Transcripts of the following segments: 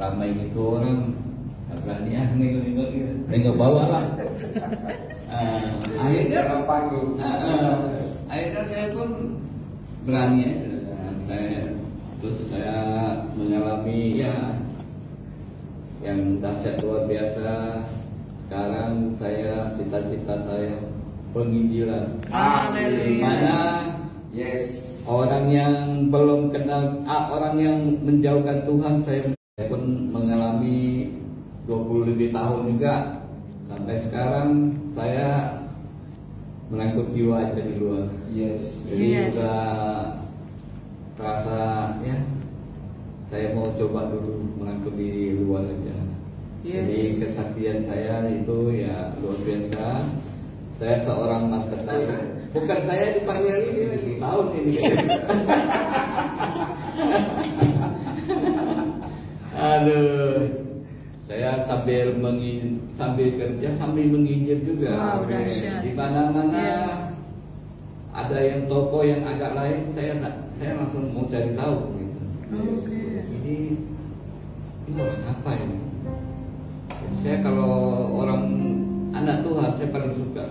ramai gitu orang nggak berani nengok bawah lah. Akhirnya saya pun berani terus saya mengalami ya yang dahsyat luar biasa. Sekarang saya cita-cita saya penginjilan. Di mana orang yang belum kenal, orang yang menjauhkan Tuhan, saya pun mengalami 20 lebih tahun juga. Sampai sekarang saya melangkut jiwa aja di luar. Jadi udah terasa ya, saya mau coba dulu melangkut di luar aja. Jadi kesaksian saya itu ya luar biasa. Saya seorang marketer. Bukan saya dipanggil ini lagi tahun ini. Aduh, saya sambil kerja sambil menginjil juga. Di mana-mana ada yang toko yang agak lain, saya langsung mau cari tahu. Gitu. Ini orang apa ini? Saya kalau orang anak Tuhan saya paling suka.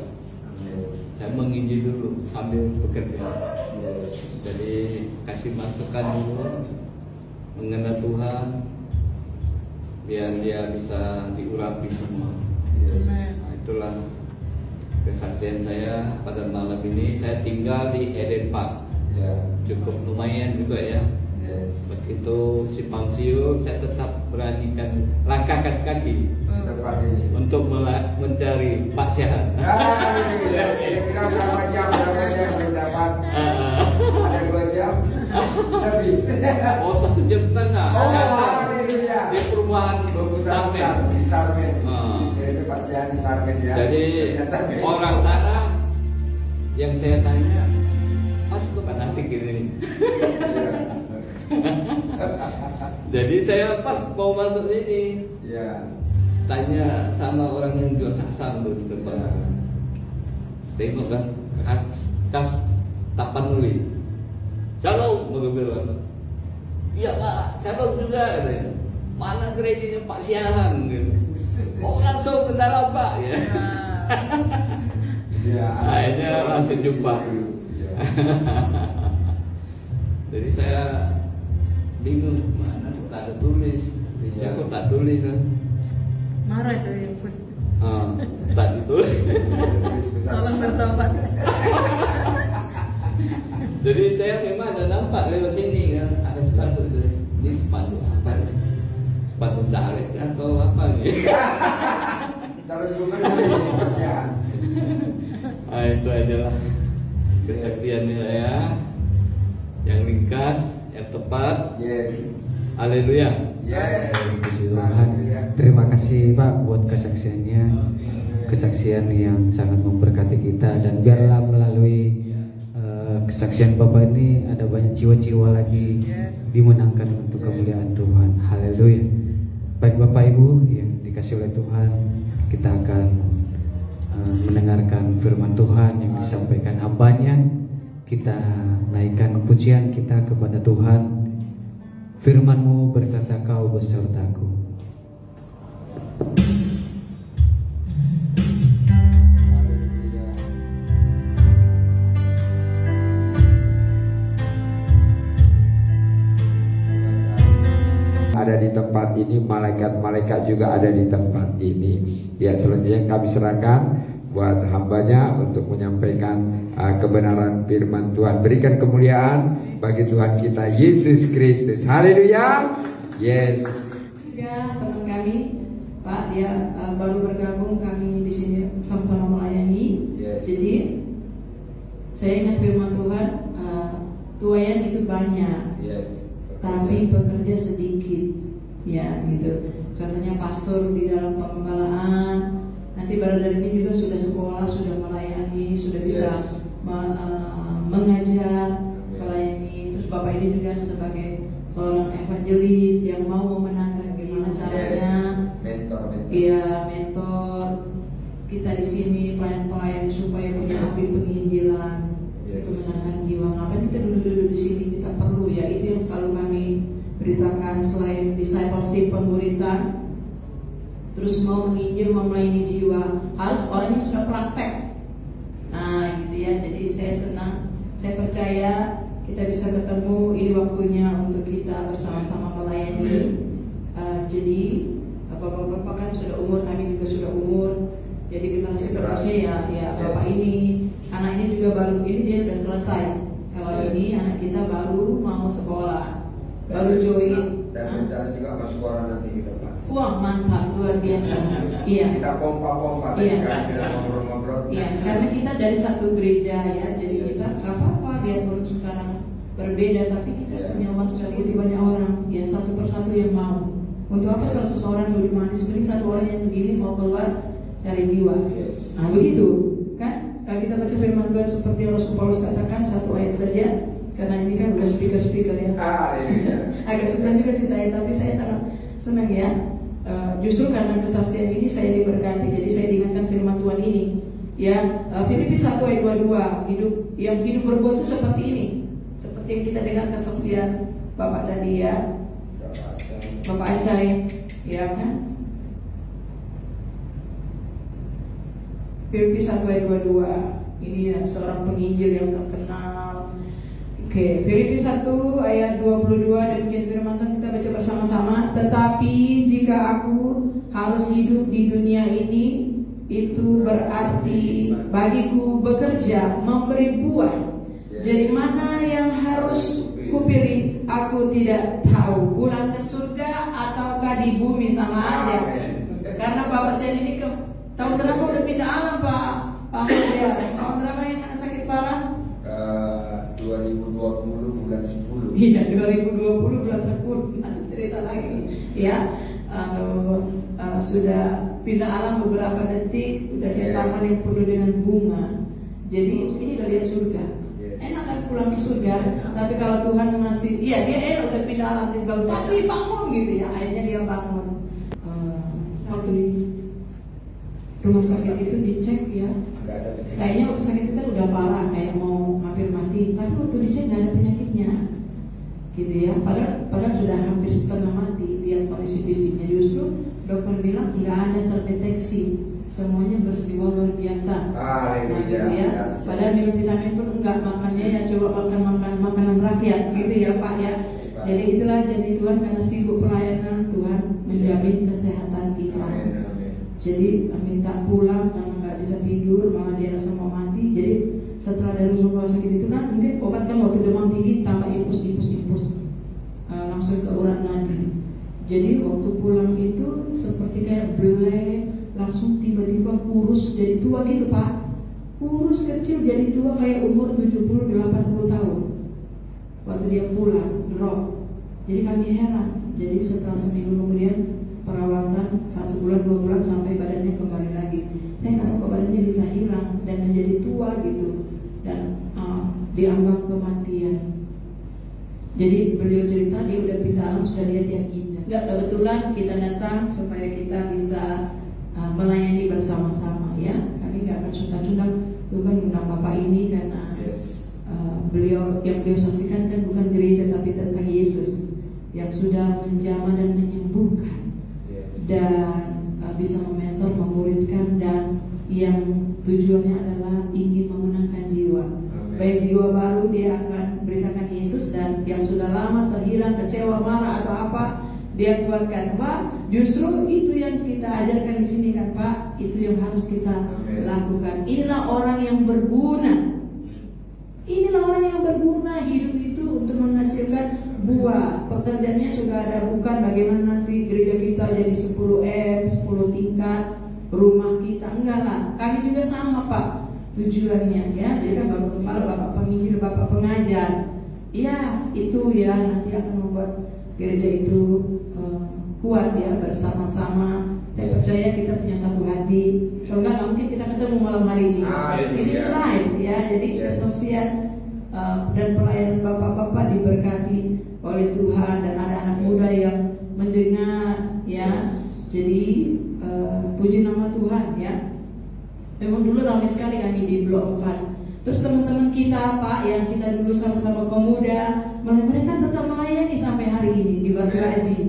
Saya menginjil dulu sambil bekerja. Jadi kasih masukan dulu mengenal Tuhan, biar dia bisa diurapi semua. Nah, itulah kesaksian saya pada malam ini. Saya tinggal di Eden Park, cukup lumayan juga ya. Begitu simpang siur, saya tetap beranikan langkahkan kaki untuk mencari Pak Sehat. Kira berapa jam belum dapat? Ada 2 jam lebih. Oh, 1,5 jam. Di perumahan Sarmen. Di Sarmen. Jadi Pak Sehat di Sarmen ya. Jadi orang sana yang saya tanya, Mas itu kan nanti gini. Jadi saya pas mau masuk ini, tanya sama orang yang jual sasam tuh di depan. Tengok kan, kas tapan nuli. Shalom, baru bilang. Iya Pak, shalom juga katanya. Mana gerejanya Pak Siahan gitu. Oh langsung ke dalam Pak ya. Akhirnya langsung jumpa. Jadi saya bingung, mana tak ada tulis, kok tak tulis kan? Marah itu yang pun. Tak ditulis. Tolong bertobat. Jadi saya memang ada nampak lewat sini kan, ada sepatu itu. Ini sepatu apa? Sepatu daret atau apa nih? Calon gubernur Mas ya. Itu adalah kesaksiannya saya. Yang ringkas, yang tepat. Haleluya. Terima kasih Pak buat kesaksiannya, kesaksian yang sangat memberkati kita, dan biarlah melalui kesaksian Bapak ini ada banyak jiwa-jiwa lagi dimenangkan untuk kemuliaan Tuhan. Haleluya. Baik Bapak Ibu yang dikasih oleh Tuhan, kita akan mendengarkan firman Tuhan yang disampaikan hambanya. Kita naikkan pujian kita kepada Tuhan. Firman-Mu berkata, Kau besertaku. Ada di tempat ini, malaikat-malaikat juga ada di tempat ini. Ya, selanjutnya kami serahkan buat hambanya untuk menyampaikan kebenaran firman Tuhan. Berikan kemuliaan bagi Tuhan kita Yesus Kristus. Haleluya. Yes. Ya, teman kami, Pak, dia baru bergabung, kami di sini sama-sama melayani. Jadi saya ingat firman Tuhan, tuayan itu banyak, tapi pekerja sedikit. Ya, gitu. Contohnya pastor di dalam pengembalaan. Nanti baru dari ini juga sudah sekolah, sudah melayani, sudah bisa mengajar, melayani. Terus Bapak ini juga sebagai seorang evangelis yang mau memenangkan gimana caranya. Iya, mentor kita di sini pelayan-pelayan supaya punya api penginjilan, untuk menangkan jiwa. Ngapain kita duduk-duduk di sini? Kita perlu ya, itu yang selalu kami diberitakan selain discipleship pemuritan, terus mau menginjil, mau melayani jiwa, harus orang yang sudah praktek. Nah gitu ya, jadi saya senang, saya percaya kita bisa ketemu, ini waktunya untuk kita bersama-sama melayani. Jadi bapak-bapak kan sudah umur, kami juga sudah umur, jadi generasi terusnya ya bapak ini, anak ini juga baru, ini dia sudah selesai. Kalau ini anak kita baru mau sekolah, baru join. Dan rencana juga masuk sekolah nanti ke depan. Wah mantap, luar biasa. Iya. Kita pompa-pompa, Iya. sudah ngobrol-ngobrol. Iya, karena kita dari satu gereja ya, jadi kita nggak apa-apa biarpun sekarang berbeda, tapi kita punya manusia itu banyak orang, ya satu persatu yang mau. Untuk apa 100 orang budi manis, mending satu orang yang begini mau keluar cari jiwa. Nah begitu kan? Kalau kita baca firman Tuhan seperti yang Rasul Paulus katakan, satu ayat saja, karena ini kan udah speaker ya. Agak susah juga sih saya, tapi saya sangat senang ya. Justru karena kesaksian ini saya diberkati, jadi saya diingatkan firman Tuhan ini. Ya, Filipi 1 ayat 22, hidup berbuat itu seperti ini, seperti yang kita dengar kesaksian Bapak tadi ya, Bapak Acai, ya kan? Filipi 1 ayat 22, ini ya seorang penginjil yang terkenal. Oke, Filipi 1 ayat 22, demikian firman Tuhan, kita baca bersama-sama. Tetapi jika aku harus hidup di dunia ini, itu berarti bagiku bekerja, memberi buah. Jadi mana yang harus kupilih? Aku tidak tahu, pulang ke surga ataukah di bumi, sama aja. Karena bapak saya ini tahun berapa udah pindah alam Pak ya? Tahun berapa yang sakit parah? 2020 bulan 10. Iya, 2020 bulan 10. Nanti cerita lagi ya. Sudah pindah alam beberapa detik, udah lihat taman yang penuh dengan bunga. Jadi ini udah lihat surga. Enak kan pulang ke surga, tapi kalau Tuhan masih, iya dia enak udah pindah alam, tiba-tiba tapi bangun gitu ya, akhirnya dia bangun. Waktu di rumah sakit itu dicek ya, kayaknya waktu sakit itu kan udah parah, kayak mau hampir mati, tapi waktu dicek nggak ada penyakitnya, gitu ya. Padahal sudah hampir setengah mati lihat kondisi fisiknya. Justru dokter bilang nggak ada terdeteksi, semuanya bersih, luar biasa. Gitu ya. Padahal minum vitamin pun enggak, makannya ya coba makan makanan rakyat, gitu ya Pak ya. Jadi itulah, jadi Tuhan karena sibuk pelayanan, Tuhan menjamin kesehatan kita. Jadi minta pulang karena nggak bisa tidur, malah dia rasa mau mati. Jadi setelah dari rumah sakit itu kan mungkin obat kan waktu demam tinggi tambah impus langsung ke urat nadi. Jadi waktu pulang itu seperti kayak belek, langsung tiba-tiba kurus jadi tua gitu Pak. Kurus kecil jadi tua kayak umur 70-80 tahun. Waktu dia pulang drop. Jadi kami heran. Jadi setelah seminggu kemudian perawatan 1 bulan 2 bulan sampai badannya kembali lagi. Saya nggak tahu badannya bisa hilang dan menjadi tua gitu, dan diambang kematian. Jadi beliau cerita dia udah pindah alam, sudah lihat yang indah. Nggak kebetulan kita datang supaya kita bisa melayani bersama-sama ya. Kami nggak akan sungkan-sungkan bukan undang Bapak ini karena beliau yang beliau saksikan kan bukan gereja tapi tentang Yesus yang sudah menjamah dan menyembuhkan dan bisa mementor, memuridkan, dan yang tujuannya adalah ingin memenangkan jiwa. Baik jiwa baru dia akan beritakan Yesus, dan yang sudah lama terhilang, kecewa, marah atau apa dia kuatkan. Pak, justru itu yang kita ajarkan di sini kan Pak, itu yang harus kita lakukan. Inilah orang yang berguna. Inilah orang yang berguna, hidup itu untuk menghasilkan buah. Pekerjaannya sudah ada, bukan bagaimana nanti gereja kita jadi 10M, 10 tingkat, rumah kita, enggak lah. Kami juga sama Pak tujuannya ya. Jadi kan Bapak Kepala, Bapak Penginjil, Bapak Pengajar, ya itu ya nanti akan membuat gereja itu kuat ya, bersama-sama. Saya percaya kita punya satu hati. Kalau nggak mungkin kita ketemu malam hari ini. Ini live ya. Jadi kesaksian dan pelayanan bapak-bapak diberkati oleh Tuhan, dan ada anak muda yang mendengar ya. Jadi puji nama Tuhan ya. Memang dulu ramai sekali kami di Blok 4. Terus teman-teman kita Pak, yang kita dulu sama-sama pemuda, mereka tetap melayani sampai hari ini di Batu Haji,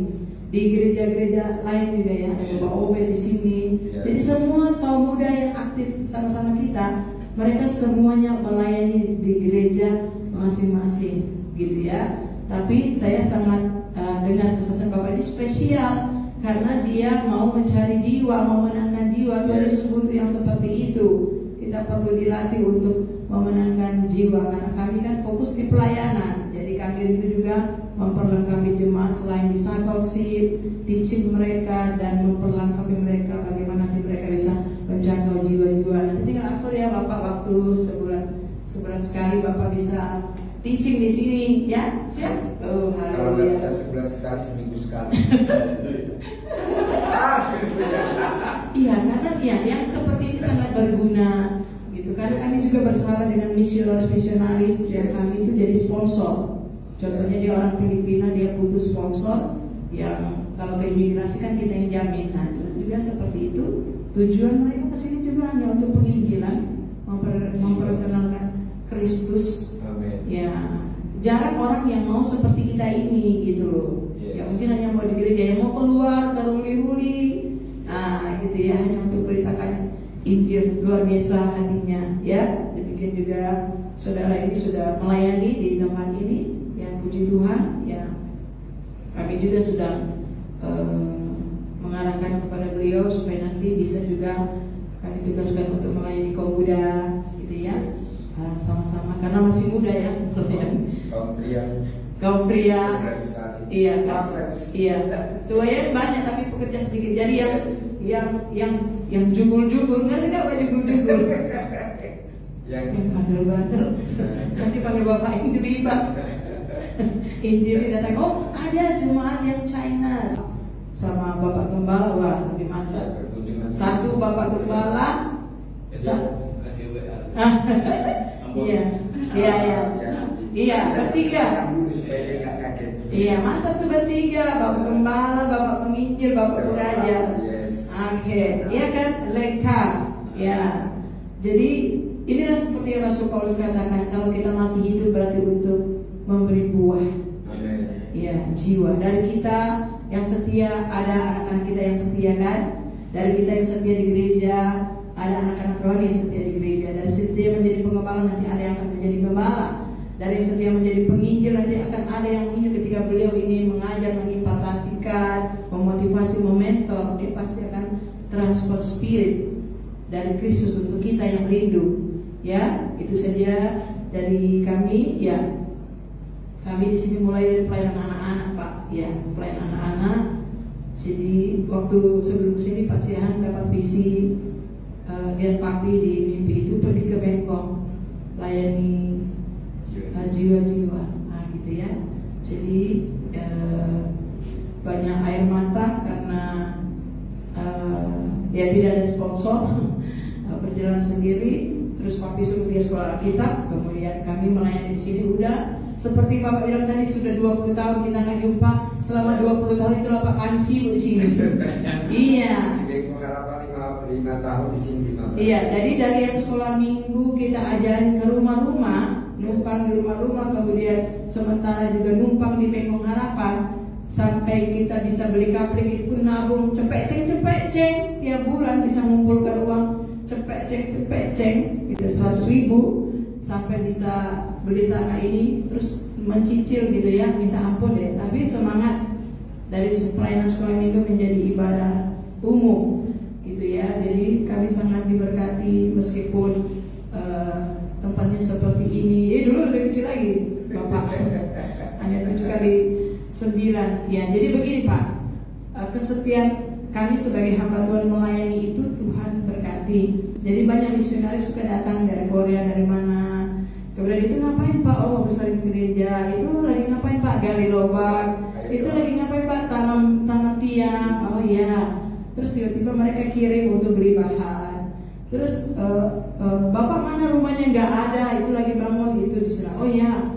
di gereja-gereja lain juga ya, ada Bapak Obe di sini. Jadi semua kaum muda yang aktif sama-sama kita, mereka semuanya melayani di gereja masing-masing, gitu ya. Tapi saya sangat dengan kesaksian Bapak ini spesial karena dia mau mencari jiwa, mau menangkan jiwa. Tuhan Yesus butuh yang seperti itu. Kita perlu dilatih untuk memenangkan jiwa karena kami kan fokus di pelayanan. Jadi kami itu juga memperlengkapi jemaat selain discipleship, teaching mereka dan memperlengkapi mereka bagaimana nanti mereka bisa menjangkau jiwa-jiwa. Nanti tinggal atur ya Bapak, waktu sebulan sekali Bapak bisa teaching di sini ya, siap? Oh, kalau nggak bisa sebulan sekali, seminggu sekali. Iya, karena ya yang seperti ini sangat berguna gitu kan. Kami juga bersama dengan misionaris yang kami itu jadi sponsor. Contohnya dia orang Filipina, dia butuh sponsor yang kalau ke imigrasi kan kita yang jamin. Nah itu juga seperti itu. Tujuan mereka kesini juga hanya untuk penginjilan, memperkenalkan Kristus. Amin. Ya, jarang orang yang mau seperti kita ini gitu loh. Ya mungkin hanya mau di gereja, yang mau keluar teruli-uli, gitu ya, hanya untuk beritakan Injil. Luar biasa hatinya ya. Demikian juga saudara ini sudah melayani di tempat ini, ya puji Tuhan ya. Kami juga sedang mengarahkan kepada beliau supaya nanti bisa juga kami tugaskan untuk melayani kaum muda gitu ya. Sama-sama karena masih muda ya. Kaum pria. Iya, tua ya banyak tapi pekerja sedikit. Jadi yang jugul-jugul nggak apa jugul-jugul. Yang bandel-bandel. Nanti panggil bapak ini dilibas. Injil datang. Oh ada jemaat yang China sama bapak gembala, wah lebih mantap. Satu bapak gembala. Iya, bertiga. Iya, mantap tuh bertiga, bapak gembala, bapak penginjil, bapak pengajar. Oke, iya kan, lengkap. Ya, jadi inilah seperti yang Rasul Paulus katakan, kalau kita masih hidup berarti untuk memberi buah. Ya, jiwa. Dari kita yang setia, ada anak-anak kita yang setia kan? Dari kita yang setia di gereja, ada anak-anak rohani yang setia di gereja. Dari setia menjadi pengembala, nanti ada yang akan menjadi gembala. Dari yang setia menjadi penginjil, nanti akan ada yang menginjil. Ketika beliau ini mengajar, mengimpartasikan, memotivasi, mementor, dia pasti akan transfer spirit dari Kristus untuk kita yang rindu. Ya, itu saja dari kami. Ya, kami di sini mulai dari pelayanan anak-anak, Pak. Ya, pelayanan anak-anak. Jadi waktu sebelum kesini Pak Sihan dapat visi, lihat papi di mimpi itu pergi ke Bengkong, layani jiwa-jiwa, gitu ya. Jadi banyak air mata karena ya tidak ada sponsor, berjalan sendiri. Terus papi suruh dia sekolah Alkitab, kemudian kami melayani di sini. Udah seperti Bapak bilang tadi, sudah 20 tahun kita nggak jumpa. Selama 20 tahun itu Bapak kansi di sini. Iya. Di 5 tahun di sini. Iya, jadi dari yang sekolah minggu kita ajarin ke rumah-rumah, numpang di rumah-rumah, kemudian sementara juga numpang di Bengkong Harapan, sampai kita bisa beli kaplik itu nabung cepet-ceng tiap bulan bisa mengumpulkan uang cepet-ceng kita 100.000 sampai bisa beli tanah ini, terus mencicil gitu ya, minta ampun deh. Tapi semangat dari pelayanan sekolah minggu menjadi ibadah umum gitu ya. Jadi kami sangat diberkati meskipun tempatnya seperti ini. Dulu lebih kecil lagi Bapak, hanya 7x9. Ya, jadi begini Pak, kesetiaan kami sebagai hamba Tuhan melayani itu Tuhan berkati. Jadi banyak misionaris suka datang dari Korea, dari mana. Kemudian itu ngapain Pak? Oh, besarin gereja. Itu lagi ngapain Pak? Gali lubang. Itu lagi ngapain Pak? Tanam tiang. Oh iya. Terus tiba-tiba mereka kirim untuk beli bahan. Terus Bapak mana rumahnya? Nggak ada. Itu lagi bangun. Itu diserah. Oh iya.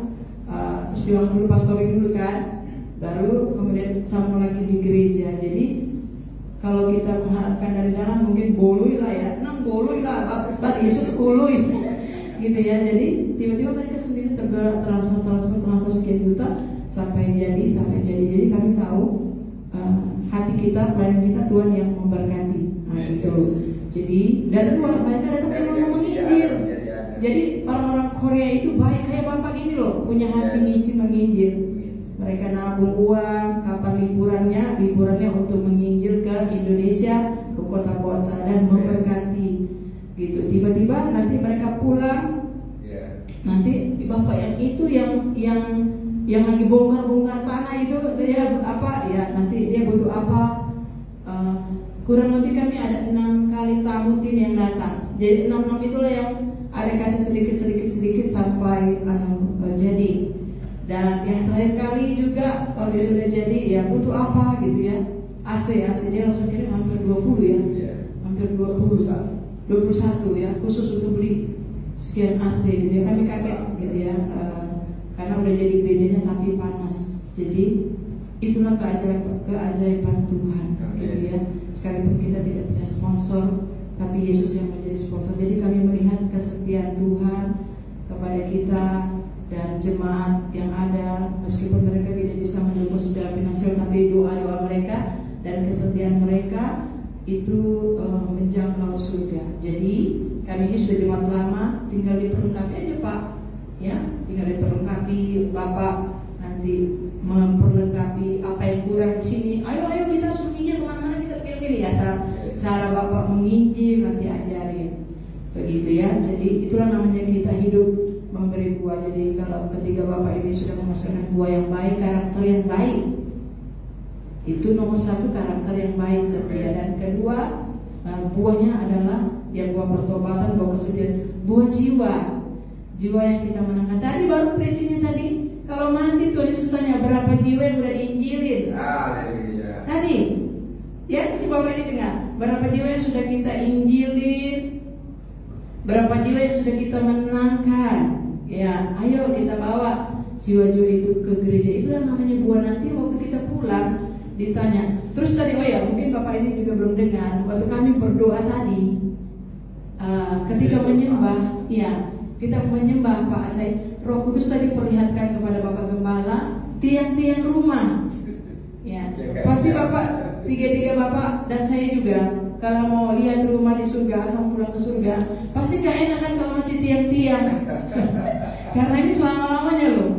Terus bilang dulu pastori dulu kan. Baru kemudian sambung lagi di gereja. Jadi kalau kita mengharapkan dari dalam mungkin bolui lah ya. Nang bolui lah. Pak Yesus bolui. gitu ya. Jadi tiba-tiba mereka sendiri tergerak transfer sekian juta sampai jadi. Jadi kami tahu hati kita, pelayan kita Tuhan yang memberkati. Nah, gitu. Jadi dari luar mereka datang memang menginjil. Jadi orang-orang Korea itu baik kayak bapak gini loh, punya hati ngisi menginjil. Mereka nabung uang, kapan liburannya untuk menginjil ke Indonesia, ke kota-kota dan memberkati. Gitu. Tiba-tiba nanti mereka pulang, nanti bapak yang itu yang lagi bongkar tanah itu dia apa ya, nanti dia butuh apa, kurang lebih kami ada 6 kali tamu tim yang datang. Jadi 6 itulah yang ada kasih sedikit sampai jadi. Dan yang terakhir kali juga pas itu udah jadi ya butuh apa gitu ya, AC dia langsung kirim hampir 20 ya, hampir 21 ya, khusus untuk beli sekian AC gitu ya. Kami kaget gitu ya, karena udah jadi gerejanya tapi panas. Jadi itulah keajaiban Tuhan gitu ya. Sekalipun kita tidak punya sponsor, tapi Yesus yang menjadi sponsor. Jadi kami melihat kesetiaan Tuhan kepada kita dan jemaat yang ada, meskipun mereka tidak bisa menembus secara finansial, tapi doa-doa mereka dan kesetiaan mereka itu menjangkau surga. Jadi kami ini sudah jemaat lama, tinggal diperlengkapi aja Pak, ya, tinggal diperlengkapi. Bapak nanti memperlengkapi apa yang kurang di sini. Ayo kita harus menginjil kemana-mana, kita pilih ya, cara Bapak menginjil nanti ajarin, begitu ya. Jadi itulah namanya kita hidup memberi buah. Jadi kalau ketiga Bapak ini sudah menghasilkan buah yang baik, karakter yang baik, itu nomor 1 karakter yang baik, setia. Dan kedua buahnya adalah ya buah pertobatan, buah kesetiaan, buah jiwa yang kita menangkan. Tadi baru preachingnya tadi, kalau mati Tuhan Yesus tanya berapa jiwa yang sudah diinjilin. Tadi ya, ini Bapak ini dengar, berapa jiwa yang sudah kita injilin, berapa jiwa yang sudah kita menangkan. Ya, ayo kita bawa jiwa-jiwa itu ke gereja. Itulah namanya buah. Nanti waktu kita pulang ditanya. Terus tadi, mungkin Bapak ini juga belum dengar, waktu kami berdoa tadi, ketika menyembah, ya, kita menyembah Pak Acai, Roh Kudus tadi perlihatkan kepada Bapak Gembala tiang-tiang rumah. Ya, pasti Bapak, tiga Bapak dan saya juga, kalau mau lihat rumah di surga, mau pulang ke surga, pasti gak enak kan kalau masih tiang-tiang. Karena ini selama-lamanya loh.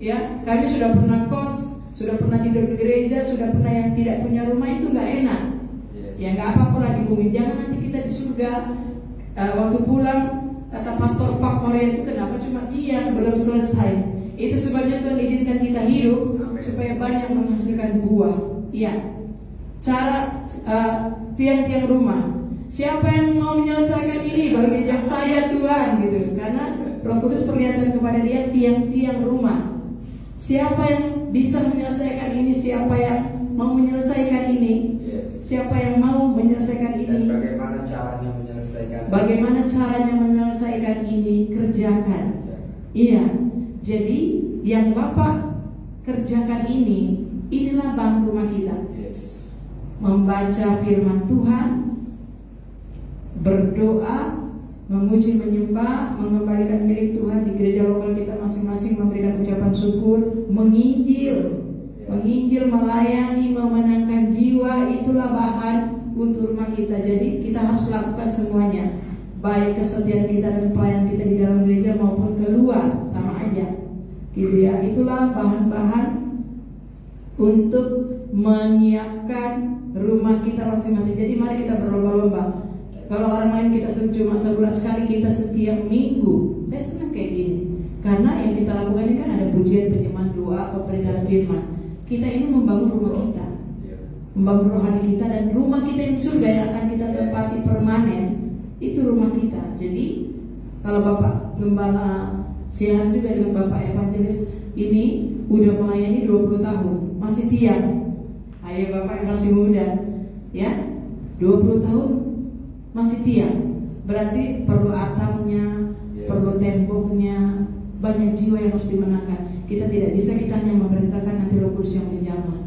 Ya, kami sudah pernah kos, sudah pernah tidur di gereja, sudah pernah yang tidak punya rumah, itu gak enak. Ya gak apa-apa lagi bumi. Jangan nanti kita di surga, waktu pulang, kata Pastor Pak Korea itu kenapa cuma tiang, belum selesai. Itu sebabnya Tuhan izinkan kita hidup supaya banyak menghasilkan buah. Iya. Cara tiang-tiang rumah. Siapa yang mau menyelesaikan ini baru dijawab saya Tuhan gitu. Karena Roh Kudus perlihatkan kepada dia tiang-tiang rumah. Siapa yang bisa menyelesaikan ini? Siapa yang mau menyelesaikan ini? Siapa yang mau menyelesaikan ini? Dan bagaimana caranya menyelesaikan? Bagaimana caranya menyelesaikan ini? Kerjakan. Iya. Jadi yang Bapak kerjakan ini, inilah bank rumah kita. Membaca firman Tuhan, berdoa, memuji, menyembah, mengembalikan milik Tuhan di gereja lokal kita masing-masing, memberikan ucapan syukur, menginjil, melayani, memenangkan jiwa. Itulah bahan untuk rumah kita. Jadi kita harus lakukan semuanya, baik kesetiaan kita dan pelayan kita di dalam gereja maupun keluar, sama aja gitu ya. Itulah bahan-bahan untuk menyiapkan rumah kita masing-masing. Jadi mari kita berlomba-lomba. Kalau orang lain kita cuma sebulan sekali, kita setiap minggu. Saya senang kayak gini, karena yang kita lakukan ini kan ada pujian, penyembahan, doa, pemberitaan firman. Kita ini membangun rumah kita, membangun rohani kita, dan rumah kita yang surga yang akan kita tempati permanen, itu rumah kita. Jadi kalau Bapak Gembala Siahan juga dengan Bapak Evangelis ini udah melayani 20 tahun, masih tiang. Ayo Bapak yang masih muda, ya, 20 tahun masih tiang. Berarti perlu atapnya, perlu temboknya, banyak jiwa yang harus dimenangkan. Kita tidak bisa, kita hanya memerintahkan nanti Roh Kudus yang menjamah.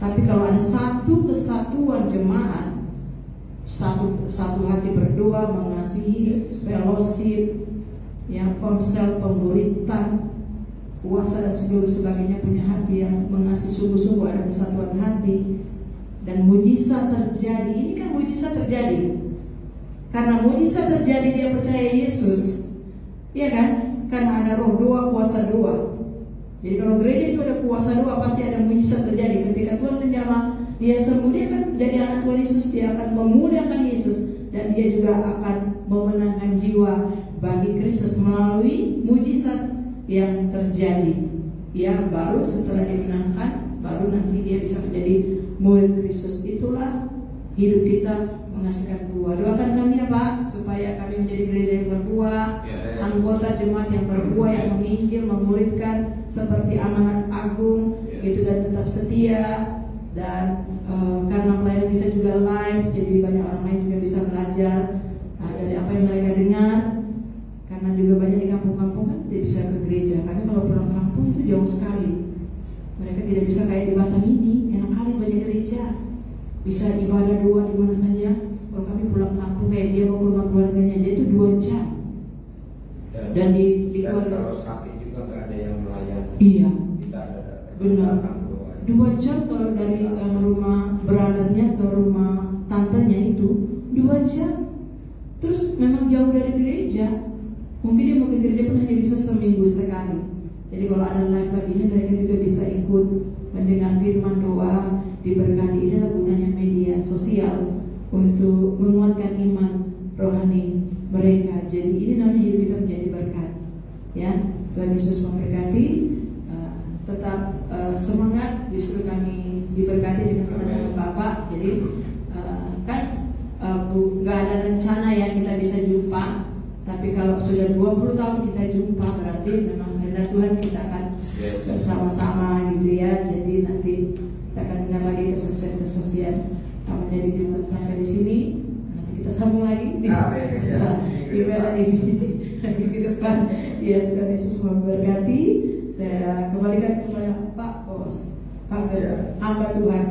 Tapi kalau ada satu kesatuan jemaat, satu hati berdoa, mengasihi, fellowship, yang ponsel, pemuritan, puasa dan segala sebagainya, punya hati yang mengasihi sungguh-sungguh, ada kesatuan hati, dan mujizat terjadi. Ini kan mujizat terjadi karena mujizat terjadi dia percaya Yesus, iya kan? Karena ada roh dua, kuasa dua. Jadi kalau gereja itu ada kuasa dua, pasti ada mujizat terjadi. Ketika Tuhan menjamah dia sembuh, dia akan jadi anak Tuhan Yesus, dia akan memuliakan Yesus, dan dia juga akan memenangkan jiwa bagi Kristus melalui mujizat yang terjadi. Ya, baru setelah dimenangkan, baru nanti dia bisa menjadi murid Kristus. Itulah hidup kita menghasilkan buah. Doakan kami ya Pak, supaya kami menjadi gereja yang berbuah, anggota jemaat yang berbuah, yang menginjil, memuridkan seperti amanat agung, itu, dan tetap setia. Dan karena pelayanan kita juga live, jadi banyak orang lain juga bisa belajar dari apa yang mereka dengar. Karena juga banyak di kampung-kampung kan tidak bisa ke gereja, karena kalau pulang kampung itu jauh sekali. Mereka tidak bisa kayak di Batam ini, enak kali banyak gereja, bisa ibadah doa di mana saja. Kalau kami pulang kampung kayak dia mau ke rumah keluarganya, dia itu 2 jam. Dan di keluarga kalau sakit juga nggak ada yang melayani. Iya, Kita ada benar. 2 jam kalau dari rumah brothernya ke rumah tantenya itu 2 jam. Terus memang jauh dari gereja. Mungkin dia mau ke gereja pun hanya bisa seminggu sekali. Jadi kalau ada live lagi ini, mereka juga bisa ikut mendengar firman, doa, diberkati. Inilah gunanya media sosial untuk menguatkan iman rohani mereka. Jadi ini namanya hidup kita menjadi berkat. Ya, Tuhan Yesus memberkati. Tetap semangat. Justru kami diberkati dengan kedatangan Bapak. Jadi kan nggak ada rencana ya kita bisa jumpa. Tapi kalau sudah 20 tahun kita jumpa, berarti memang kehendak Tuhan kita akan bersama-sama gitu ya. Jadi nanti kita akan dengar lagi kesaksian-kesaksian. Namanya dibimbing sampai di sini. Nanti kita sambung lagi di ibadah ini lagi ke depan. Ya, Tuhan Yesus memberkati. Saya kembalikan kepada Pak Bos, Pak hamba Tuhan.